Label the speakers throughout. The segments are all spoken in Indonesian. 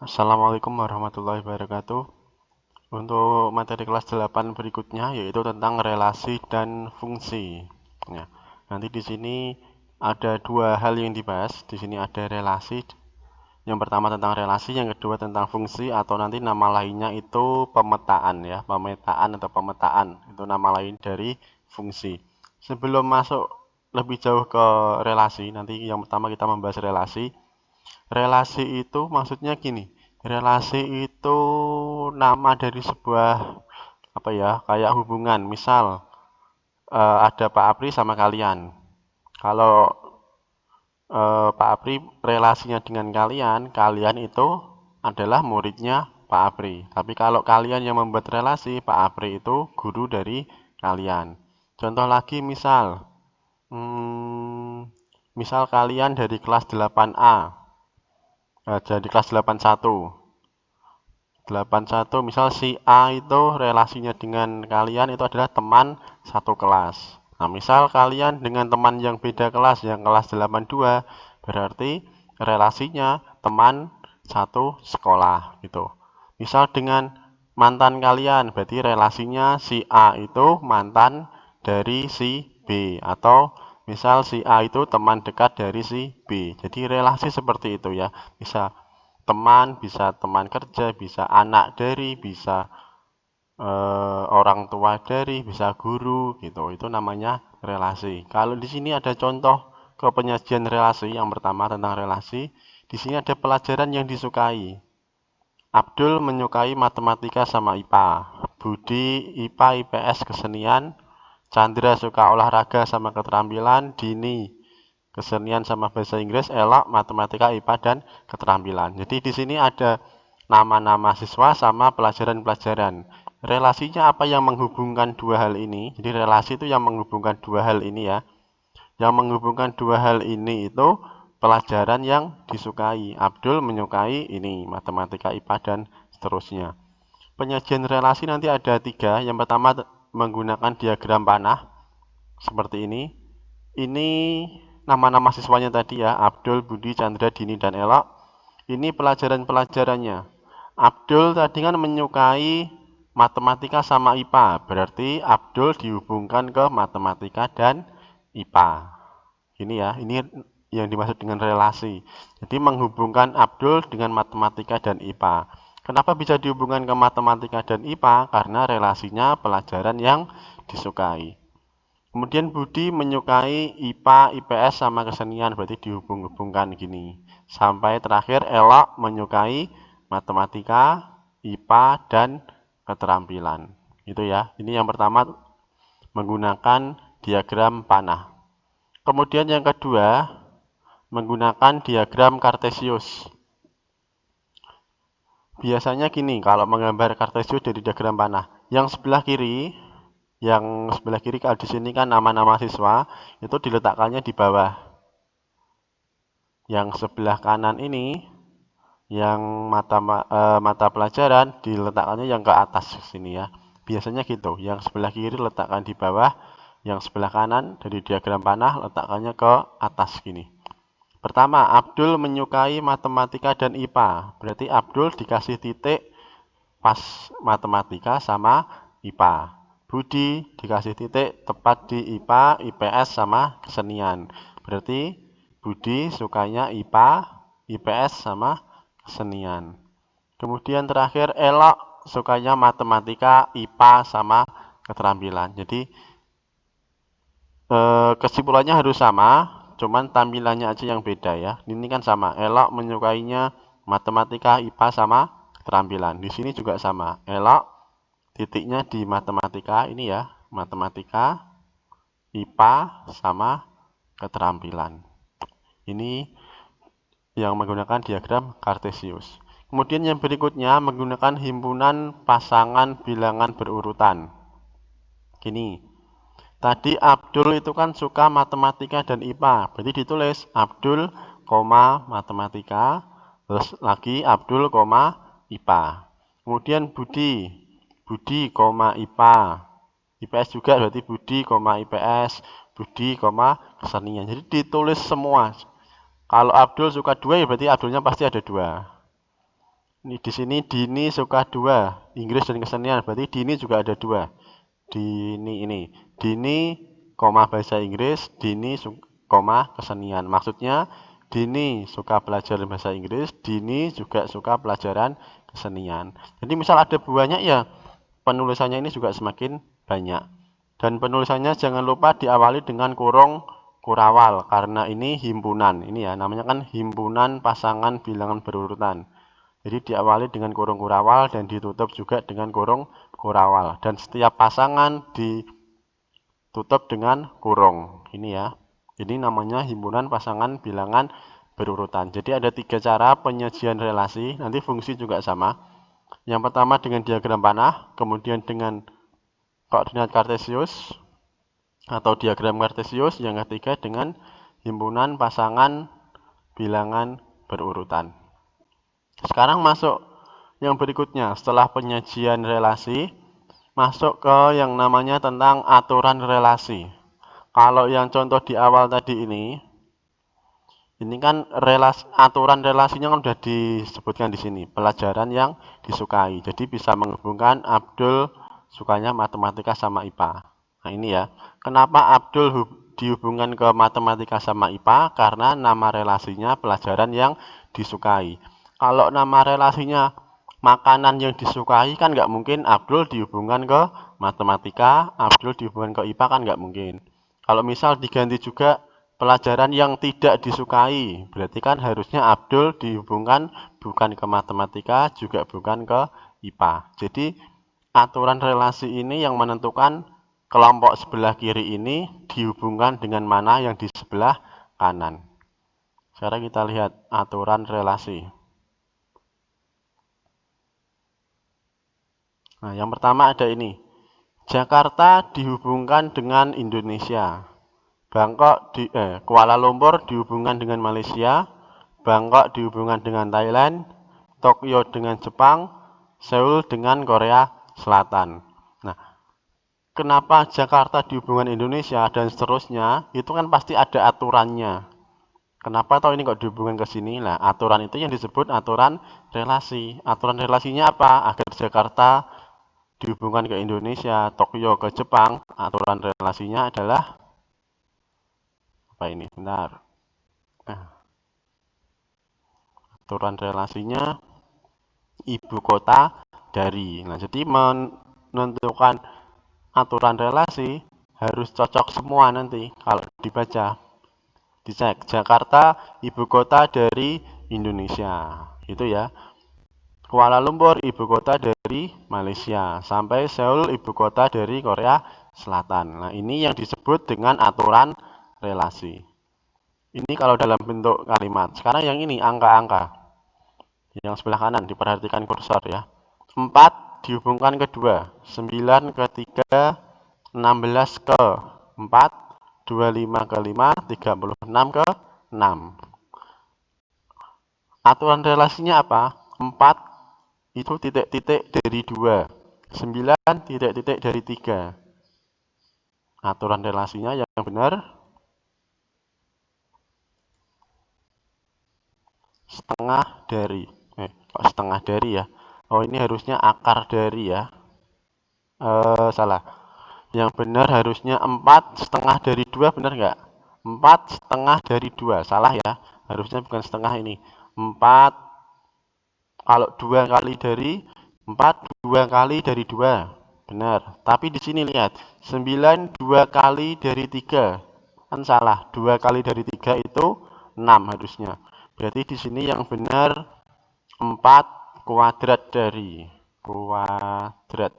Speaker 1: Assalamualaikum warahmatullahi wabarakatuh. Untuk materi kelas 8 berikutnya yaitu tentang relasi dan fungsi. Ya, nanti di sini ada dua hal yang dibahas. Di sini ada relasi. Yang pertama tentang relasi, yang kedua tentang fungsi atau nanti nama lainnya itu pemetaan ya, pemetaan atau pemetaan. Itu nama lain dari fungsi. Sebelum masuk lebih jauh ke relasi, nanti yang pertama kita membahas relasi. Relasi itu maksudnya gini, relasi itu nama dari sebuah apa ya, kayak hubungan. Misal ada Pak Apri sama kalian. Kalau Pak Apri relasinya dengan kalian, kalian itu adalah muridnya Pak Apri. Tapi kalau kalian yang membuat relasi, Pak Apri itu guru dari kalian. Contoh lagi misal, misal kalian dari kelas 8A, jadi kelas 81. 81 misal si A itu relasinya dengan kalian itu adalah teman satu kelas. Nah, misal kalian dengan teman yang beda kelas, yang kelas 82, berarti relasinya teman satu sekolah gitu. Misal dengan mantan kalian, berarti relasinya si A itu mantan dari si B, atau misal si A itu teman dekat dari si B. Jadi relasi seperti itu ya. Bisa teman, bisa teman kerja, bisa anak dari, bisa orang tua dari, bisa guru gitu. Itu namanya relasi. Kalau di sini ada contoh ke penyajian relasi. Yang pertama tentang relasi. Di sini ada pelajaran yang disukai. Abdul menyukai matematika sama IPA. Budi IPA IPS kesenian. Chandra suka olahraga sama keterampilan. Dini kesenian sama bahasa Inggris, elok matematika, IPA dan keterampilan. Jadi di sini ada nama-nama siswa sama pelajaran-pelajaran. Relasinya apa yang menghubungkan dua hal ini? Jadi relasi itu yang menghubungkan dua hal ini ya. Yang menghubungkan dua hal ini itu pelajaran yang disukai. Abdul menyukai ini, matematika, IPA dan seterusnya. Penyajian relasi nanti ada tiga. Yang pertama menggunakan diagram panah seperti ini. Ini nama-nama siswanya tadi ya, Abdul, Budi, Chandra, Dini, dan Elok. Ini pelajaran-pelajarannya. Abdul tadi kan menyukai matematika sama IPA, berarti Abdul dihubungkan ke matematika dan IPA. Ini ya, ini yang dimaksud dengan relasi. Jadi menghubungkan Abdul dengan matematika dan IPA. Kenapa bisa dihubungkan ke matematika dan IPA? Karena relasinya pelajaran yang disukai. Kemudian Budi menyukai IPA, IPS sama kesenian, berarti dihubung-hubungkan gini. Sampai terakhir Elok menyukai matematika, IPA, dan keterampilan. Itu ya. Ini yang pertama menggunakan diagram panah. Kemudian yang kedua menggunakan diagram kartesius. Biasanya gini kalau menggambar kartesius dari diagram panah. Yang sebelah kiri kalau di sini kan nama-nama siswa itu diletakkannya di bawah. Yang sebelah kanan ini yang mata pelajaran diletakkannya yang ke atas sini ya. Biasanya gitu. Yang sebelah kiri letakkan di bawah, yang sebelah kanan dari diagram panah letakkannya ke atas gini. Pertama, Abdul menyukai matematika dan IPA. Berarti Abdul dikasih titik pas matematika sama IPA. Budi dikasih titik tepat di IPA, IPS sama kesenian. Berarti Budi sukanya IPA, IPS sama kesenian. Kemudian terakhir Elok sukanya matematika, IPA sama keterampilan. Jadi kesimpulannya harus sama, cuman tampilannya aja yang beda ya. Ini kan sama. Elok menyukainya matematika, IPA sama keterampilan. Di sini juga sama. Elok titiknya di matematika ini ya, matematika, IPA sama keterampilan. Ini yang menggunakan diagram kartesius. Kemudian yang berikutnya menggunakan himpunan pasangan bilangan berurutan. Gini, tadi Abdul itu kan suka matematika dan IPA. Berarti ditulis Abdul, matematika, terus lagi Abdul, IPA. Kemudian Budi, Budi, IPA. IPS juga berarti Budi, IPS. Budi, kesenian. Jadi ditulis semua. Kalau Abdul suka dua ya berarti Abdulnya pasti ada dua. Ini di sini Dini suka 2, Inggris dan kesenian. Berarti Dini juga ada 2. Dini ini. Dini, koma bahasa Inggris, Dini, koma kesenian. Maksudnya Dini suka pelajaran bahasa Inggris, Dini juga suka pelajaran kesenian. Jadi misal ada banyak ya, penulisannya ini juga semakin banyak. Dan penulisannya jangan lupa diawali dengan kurung kurawal, karena ini himpunan. Ini ya, namanya kan himpunan pasangan bilangan berurutan. Jadi diawali dengan kurung kurawal dan ditutup juga dengan kurung kurawal. Dan setiap pasangan ditutup dengan kurung. Ini ya. Ini namanya himpunan pasangan bilangan berurutan. Jadi ada 3 cara penyajian relasi. Nanti fungsi juga sama. Yang pertama dengan diagram panah, kemudian dengan koordinat kartesius atau diagram kartesius, yang ketiga dengan himpunan pasangan bilangan berurutan. Sekarang masuk yang berikutnya, setelah penyajian relasi, masuk ke yang namanya tentang aturan relasi. Kalau yang contoh di awal tadi ini kan aturan relasinya kan sudah disebutkan di sini, pelajaran yang disukai. Jadi bisa menghubungkan Abdul sukanya matematika sama IPA. Nah ini ya, kenapa Abdul dihubungkan ke matematika sama IPA? Karena nama relasinya pelajaran yang disukai. Kalau nama relasinya makanan yang disukai kan nggak mungkin Abdul dihubungkan ke matematika, Abdul dihubungkan ke IPA kan nggak mungkin. Kalau misal diganti juga pelajaran yang tidak disukai, berarti kan harusnya Abdul dihubungkan bukan ke matematika, juga bukan ke IPA. Jadi aturan relasi ini yang menentukan kelompok sebelah kiri ini dihubungkan dengan mana yang di sebelah kanan. Sekarang kita lihat aturan relasi. Nah, yang pertama ada ini. Jakarta dihubungkan dengan Indonesia. Kuala Lumpur dihubungkan dengan Malaysia. Bangkok dihubungkan dengan Thailand. Tokyo dengan Jepang. Seoul dengan Korea Selatan. Nah, kenapa Jakarta dihubungkan Indonesia dan seterusnya? Itu kan pasti ada aturannya. Kenapa tahu ini kok dihubungkan ke sini? Nah, aturan itu yang disebut aturan relasi. Aturan relasinya apa? Agar Jakarta dihubungkan ke Indonesia, Tokyo ke Jepang, aturan relasinya adalah apa ini? Bentar. Aturan relasinya ibu kota dari. Nah, jadi menentukan aturan relasi harus cocok semua nanti kalau dibaca. Dicek Jakarta ibu kota dari Indonesia. Itu ya. Kuala Lumpur ibu kota dari Malaysia, sampai Seoul ibu kota dari Korea Selatan. Nah, ini yang disebut dengan aturan relasi. Ini kalau dalam bentuk kalimat. Sekarang yang ini angka-angka. Yang sebelah kanan diperhatikan kursor ya. 4 dihubungkan ke 2, 9 ke 3, 16 ke 4, 25 ke 5, 36 ke 6. Aturan relasinya apa? 4 itu titik-titik dari 2, 9 titik-titik dari 3. Aturan relasinya yang benar setengah dari. Kok setengah dari ya? Oh, ini harusnya akar dari ya. Salah. Yang benar harusnya 4 setengah dari 2, benar nggak? 4 setengah dari 2, salah ya. Harusnya bukan setengah ini. 4, kalau 2 kali dari 4, 2 kali dari 2. Benar. Tapi di sini lihat, 9 2 kali dari 3. Kan salah. 2 kali dari 3 itu 6 harusnya. Berarti di sini yang benar 4 kuadrat dari. Kuadrat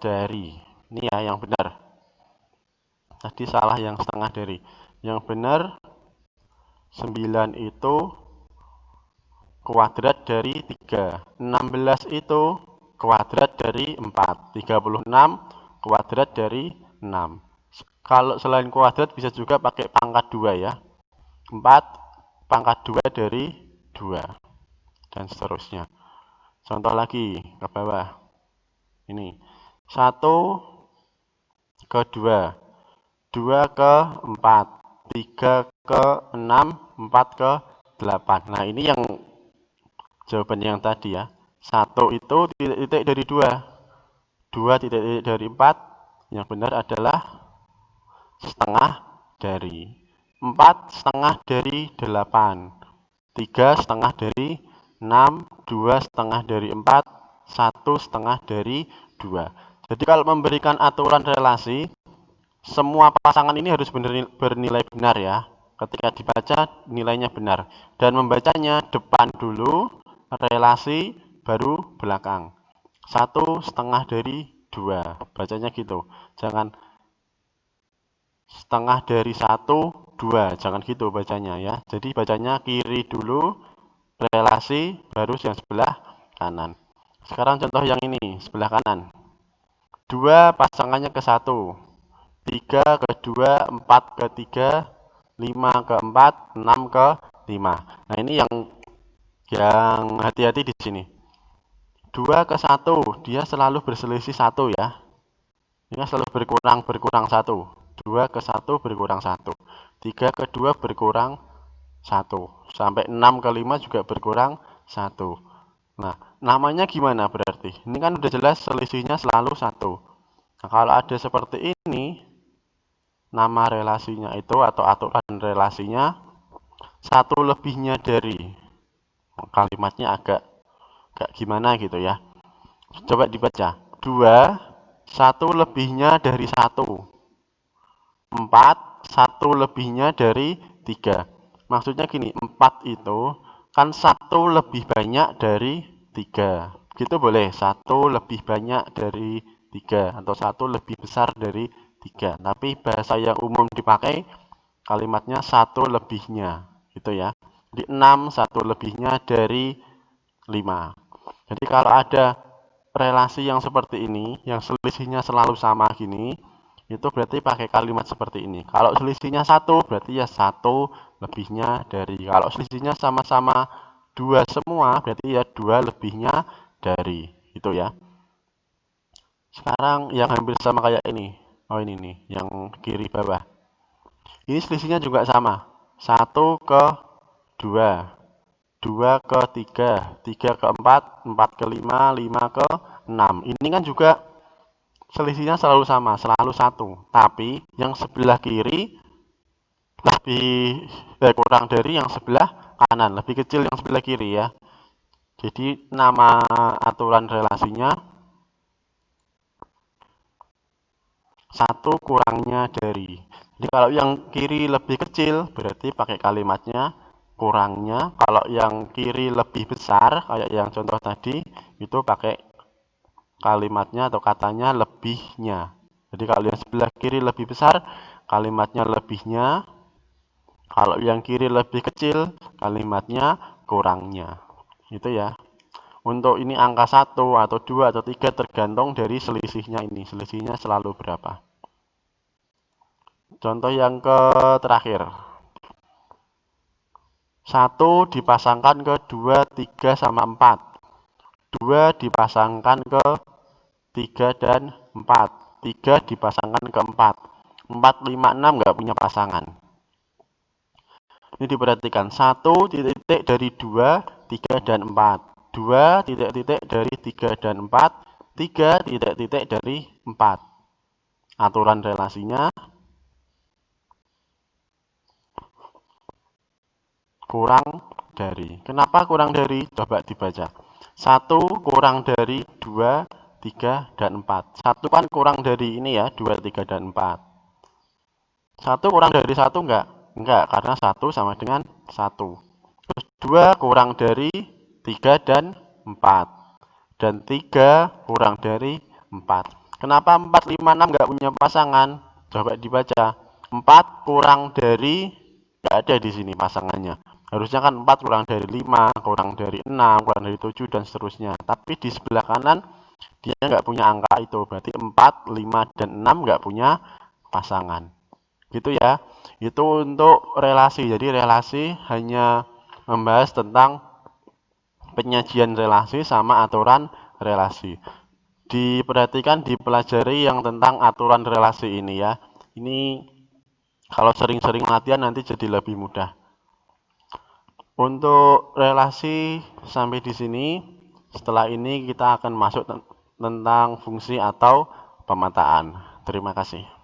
Speaker 1: dari. Ini ya yang benar. Tadi salah yang setengah dari. Yang benar 9 itu kuadrat dari 3. 16 itu kuadrat dari 4. 36 kuadrat dari 6. Kalau selain kuadrat bisa juga pakai pangkat 2 ya. 4 pangkat 2 dari 2. Dan seterusnya. Contoh lagi ke bawah. Ini 1 ke 2, 2 ke 4, 3 ke 6, 4 ke 8. Nah, ini yang jawaban yang tadi ya. 1 itu titik-titik dari 2. 2 titik-titik dari 4. Yang benar adalah setengah dari 4, setengah dari 8, 3 setengah dari 6, 2 setengah dari 4, 1 setengah dari 2. Jadi kalau memberikan aturan relasi, semua pasangan ini harus bernilai benar ya. Ketika dibaca nilainya benar. Dan membacanya depan dulu, relasi, baru belakang. 1 setengah dari 2. Bacanya gitu. Jangan setengah dari 1, 2. Jangan gitu bacanya ya. Jadi bacanya kiri dulu, relasi, baru yang sebelah kanan. Sekarang contoh yang ini, sebelah kanan. 2 pasangannya ke 1. 3 ke 2, 4 ke 3, 5 ke 4, 6 ke 5. Nah, ini yang hati-hati di sini. 2 ke 1, dia selalu berselisih 1 ya. Ini selalu berkurang 1. 2 ke 1 berkurang 1. 3 ke 2 berkurang 1. Sampai 6 ke 5 juga berkurang 1. Nah, namanya gimana berarti? Ini kan udah jelas selisihnya selalu 1. Nah, kalau ada seperti ini, nama relasinya itu atau aturan relasinya 1 lebihnya dari, kalimatnya agak gimana gitu ya. Coba dibaca. 2, 1 lebihnya dari 1. 4, 1 lebihnya dari 3. Maksudnya gini, 4 itu kan 1 lebih banyak dari 3. Gitu boleh, 1 lebih banyak dari 3 atau 1 lebih besar dari 3. Tapi bahasa yang umum dipakai kalimatnya 1 lebihnya, gitu ya. Di 6, 1 lebihnya dari 5. Jadi kalau ada relasi yang seperti ini, yang selisihnya selalu sama gini, itu berarti pakai kalimat seperti ini. Kalau selisihnya 1, berarti ya 1 lebihnya dari. Kalau selisihnya sama-sama 2 semua, berarti ya 2 lebihnya dari. Itu ya. Sekarang yang hampir sama kayak ini. Oh, ini nih, yang kiri bawah. Ini selisihnya juga sama. 1 ke 2. 2 ke 3, 3 ke 4, 4 ke 5, 5 ke 6. Ini kan juga selisihnya selalu sama, selalu 1. Tapi yang sebelah kiri lebih kurang dari yang sebelah kanan, lebih kecil yang sebelah kiri ya. Jadi nama aturan relasinya 1 kurangnya dari. Jadi kalau yang kiri lebih kecil berarti pakai kalimatnya kurangnya. Kalau yang kiri lebih besar kayak yang contoh tadi itu pakai kalimatnya atau katanya lebihnya. Jadi kalau yang sebelah kiri lebih besar kalimatnya lebihnya. Kalau yang kiri lebih kecil kalimatnya kurangnya. Itu ya. Untuk ini angka 1 atau 2 atau 3 tergantung dari selisihnya ini. Selisihnya selalu berapa. Contoh yang terakhir. 1 dipasangkan ke 2, 3 sama 4. 2 dipasangkan ke 3 dan 4. 3 dipasangkan ke 4. 4, 5, 6 nggak punya pasangan. Ini diperhatikan. 1 titik dari 2, 3 dan 4. 2 titik-titik dari 3 dan 4. 3 titik-titik dari 4. Aturan relasinya kurang dari. Kenapa kurang dari? Coba dibaca. 1 kurang dari 2, 3, dan 4. 1 kan kurang dari ini ya, 2, 3, dan 4. 1 kurang dari 1 enggak? Enggak, karena 1 sama dengan 1. Terus 2 kurang dari 3 dan 4. Dan 3 kurang dari 4. Kenapa 4, 5, 6 enggak punya pasangan? Coba dibaca. 4 kurang dari, enggak ada di sini pasangannya. Harusnya kan 4 kurang dari 5, kurang dari 6, kurang dari 7, dan seterusnya. Tapi di sebelah kanan, dia nggak punya angka itu. Berarti 4, 5, dan 6 nggak punya pasangan. Gitu ya. Itu untuk relasi. Jadi relasi hanya membahas tentang penyajian relasi sama aturan relasi. Diperhatikan, dipelajari yang tentang aturan relasi ini ya. Ini kalau sering-sering latihan nanti jadi lebih mudah. Untuk relasi sampai di sini. Setelah ini kita akan masuk tentang fungsi atau pemetaan. Terima kasih.